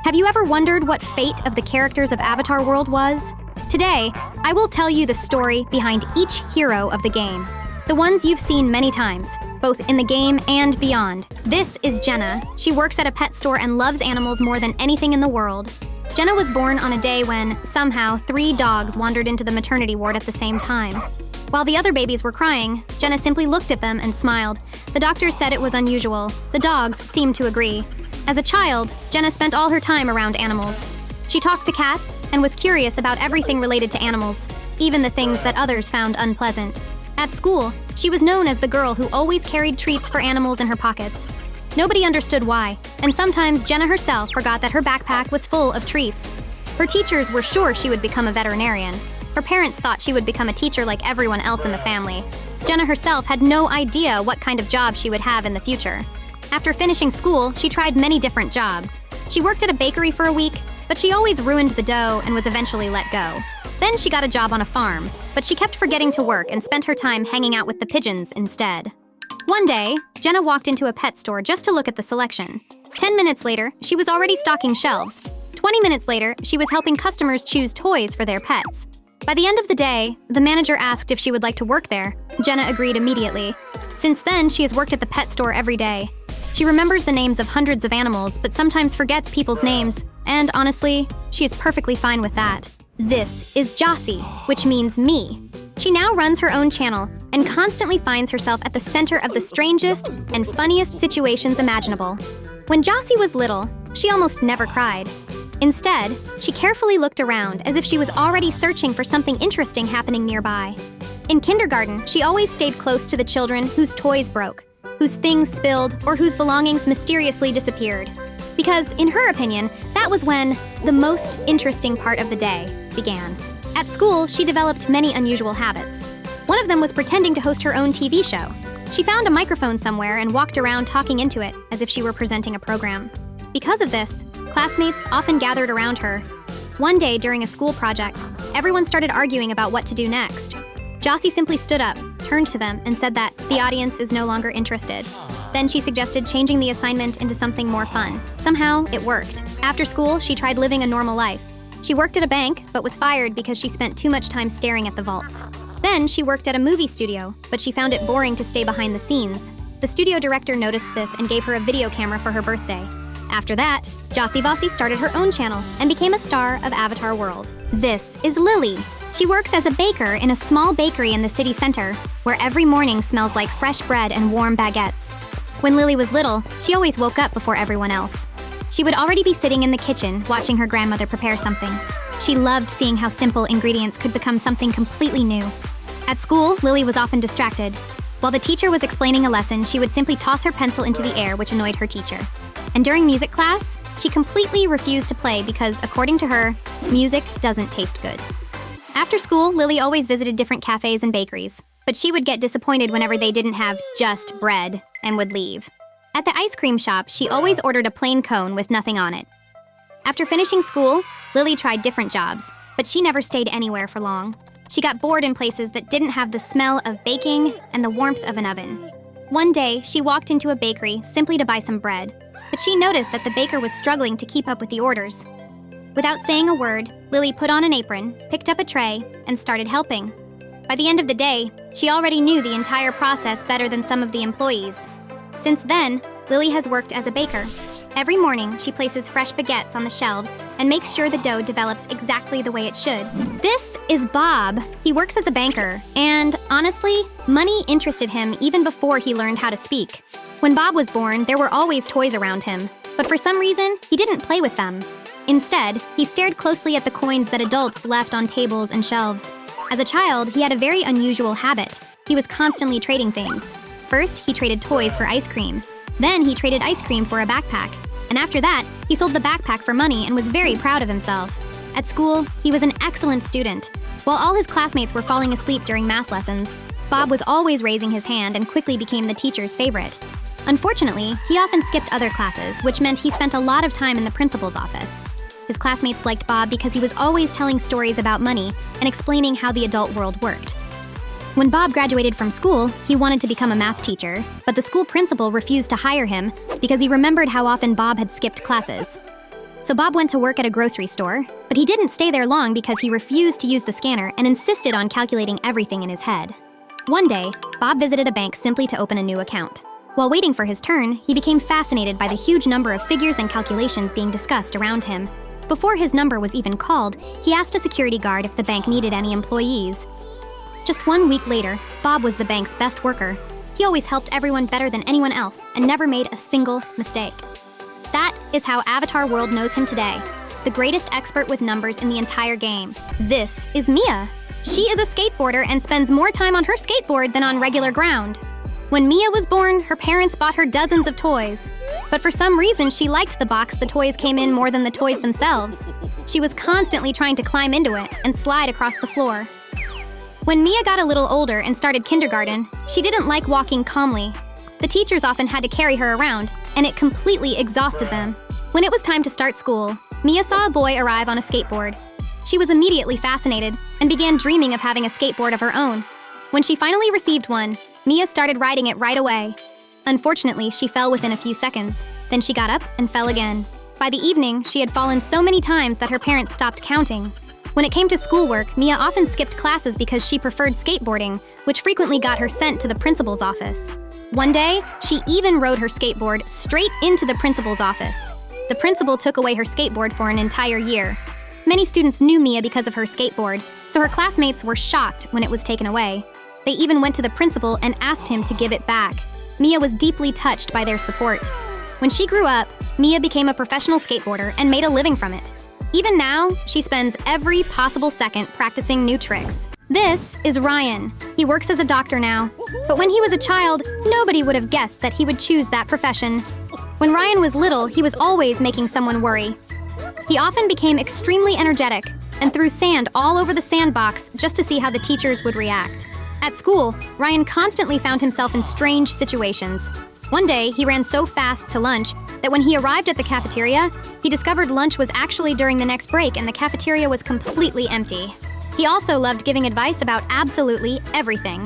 Have you ever wondered what fate of the characters of Avatar World was? Today, I will tell you the story behind each hero of the game. The ones you've seen many times, both in the game and beyond. This is Jenna. She works at a pet store and loves animals more than anything in the world. Jenna was born on a day when, somehow, 3 dogs wandered into the maternity ward at the same time. While the other babies were crying, Jenna simply looked at them and smiled. The doctors said it was unusual. The dogs seemed to agree. As a child, Jenna spent all her time around animals. She talked to cats and was curious about everything related to animals, even the things that others found unpleasant. At school, she was known as the girl who always carried treats for animals in her pockets. Nobody understood why, and sometimes Jenna herself forgot that her backpack was full of treats. Her teachers were sure she would become a veterinarian. Her parents thought she would become a teacher like everyone else in the family. Jenna herself had no idea what kind of job she would have in the future. After finishing school, she tried many different jobs. She worked at a bakery for a week, but she always ruined the dough and was eventually let go. Then she got a job on a farm, but she kept forgetting to work and spent her time hanging out with the pigeons instead. One day, Jenna walked into a pet store just to look at the selection. 10 minutes later, she was already stocking shelves. 20 minutes later, she was helping customers choose toys for their pets. By the end of the day, the manager asked if she would like to work there. Jenna agreed immediately. Since then, she has worked at the pet store every day. She remembers the names of hundreds of animals, but sometimes forgets people's names. And honestly, she is perfectly fine with that. This is Jossi, which means me. She now runs her own channel and constantly finds herself at the center of the strangest and funniest situations imaginable. When Jossi was little, she almost never cried. Instead, she carefully looked around as if she was already searching for something interesting happening nearby. In kindergarten, she always stayed close to the children whose toys broke, whose things spilled, or whose belongings mysteriously disappeared. Because, in her opinion, that was when the most interesting part of the day began. At school, she developed many unusual habits. One of them was pretending to host her own TV show. She found a microphone somewhere and walked around talking into it as if she were presenting a program. Because of this, classmates often gathered around her. One day during a school project, everyone started arguing about what to do next. Jossi simply stood up, turned to them, and said that the audience is no longer interested. Then she suggested changing the assignment into something more fun. Somehow, it worked. After school, she tried living a normal life. She worked at a bank, but was fired because she spent too much time staring at the vaults. Then she worked at a movie studio, but she found it boring to stay behind the scenes. The studio director noticed this and gave her a video camera for her birthday. After that, Jossi Wossi started her own channel and became a star of Avatar World. This is Lily. She works as a baker in a small bakery in the city center, where every morning smells like fresh bread and warm baguettes. When Lily was little, she always woke up before everyone else. She would already be sitting in the kitchen, watching her grandmother prepare something. She loved seeing how simple ingredients could become something completely new. At school, Lily was often distracted. While the teacher was explaining a lesson, she would simply toss her pencil into the air, which annoyed her teacher. And during music class, she completely refused to play because, according to her, music doesn't taste good. After school, Lily always visited different cafes and bakeries, but she would get disappointed whenever they didn't have just bread and would leave. At the ice cream shop, she always ordered a plain cone with nothing on it. After finishing school, Lily tried different jobs, but she never stayed anywhere for long. She got bored in places that didn't have the smell of baking and the warmth of an oven. One day, she walked into a bakery simply to buy some bread, but she noticed that the baker was struggling to keep up with the orders. Without saying a word, Lily put on an apron, picked up a tray, and started helping. By the end of the day, she already knew the entire process better than some of the employees. Since then, Lily has worked as a baker. Every morning, she places fresh baguettes on the shelves and makes sure the dough develops exactly the way it should. This is Bob. He works as a banker, and honestly, money interested him even before he learned how to speak. When Bob was born, there were always toys around him, but for some reason, he didn't play with them. Instead, he stared closely at the coins that adults left on tables and shelves. As a child, he had a very unusual habit. He was constantly trading things. First, he traded toys for ice cream. Then he traded ice cream for a backpack. And after that, he sold the backpack for money and was very proud of himself. At school, he was an excellent student. While all his classmates were falling asleep during math lessons, Bob was always raising his hand and quickly became the teacher's favorite. Unfortunately, he often skipped other classes, which meant he spent a lot of time in the principal's office. His classmates liked Bob because he was always telling stories about money and explaining how the adult world worked. When Bob graduated from school, he wanted to become a math teacher, but the school principal refused to hire him because he remembered how often Bob had skipped classes. So Bob went to work at a grocery store, but he didn't stay there long because he refused to use the scanner and insisted on calculating everything in his head. One day, Bob visited a bank simply to open a new account. While waiting for his turn, he became fascinated by the huge number of figures and calculations being discussed around him. Before his number was even called, he asked a security guard if the bank needed any employees. Just 1 week later, Bob was the bank's best worker. He always helped everyone better than anyone else and never made a single mistake. That is how Avatar World knows him today, the greatest expert with numbers in the entire game. This is Mia. She is a skateboarder and spends more time on her skateboard than on regular ground. When Mia was born, her parents bought her dozens of toys. But for some reason, she liked the box the toys came in more than the toys themselves. She was constantly trying to climb into it and slide across the floor. When Mia got a little older and started kindergarten, she didn't like walking calmly. The teachers often had to carry her around, and it completely exhausted them. When it was time to start school, Mia saw a boy arrive on a skateboard. She was immediately fascinated and began dreaming of having a skateboard of her own. When she finally received one, Mia started riding it right away. Unfortunately, she fell within a few seconds. Then she got up and fell again. By the evening, she had fallen so many times that her parents stopped counting. When it came to schoolwork, Mia often skipped classes because she preferred skateboarding, which frequently got her sent to the principal's office. One day, she even rode her skateboard straight into the principal's office. The principal took away her skateboard for an entire year. Many students knew Mia because of her skateboard, so her classmates were shocked when it was taken away. They even went to the principal and asked him to give it back. Mia was deeply touched by their support. When she grew up, Mia became a professional skateboarder and made a living from it. Even now, she spends every possible second practicing new tricks. This is Ryan. He works as a doctor now. But when he was a child, nobody would have guessed that he would choose that profession. When Ryan was little, he was always making someone worry. He often became extremely energetic and threw sand all over the sandbox just to see how the teachers would react. At school, Ryan constantly found himself in strange situations. One day, he ran so fast to lunch that when he arrived at the cafeteria, he discovered lunch was actually during the next break and the cafeteria was completely empty. He also loved giving advice about absolutely everything.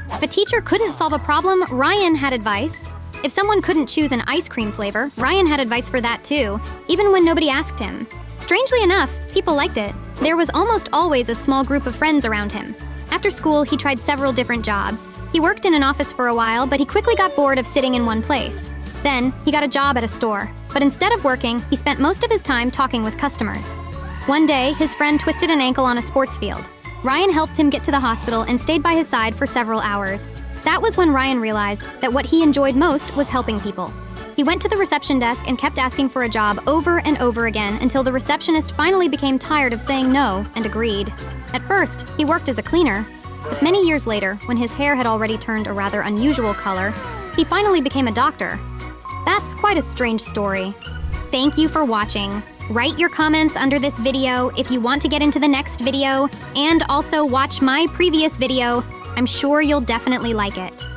If a teacher couldn't solve a problem, Ryan had advice. If someone couldn't choose an ice cream flavor, Ryan had advice for that too, even when nobody asked him. Strangely enough, people liked it. There was almost always a small group of friends around him. After school, he tried several different jobs. He worked in an office for a while, but he quickly got bored of sitting in one place. Then, he got a job at a store. But instead of working, he spent most of his time talking with customers. One day, his friend twisted an ankle on a sports field. Ryan helped him get to the hospital and stayed by his side for several hours. That was when Ryan realized that what he enjoyed most was helping people. He went to the reception desk and kept asking for a job over and over again until the receptionist finally became tired of saying no and agreed. At first, he worked as a cleaner, but many years later, when his hair had already turned a rather unusual color, he finally became a doctor. That's quite a strange story. Thank you for watching. Write your comments under this video if you want to get into the next video, and also watch my previous video. I'm sure you'll definitely like it.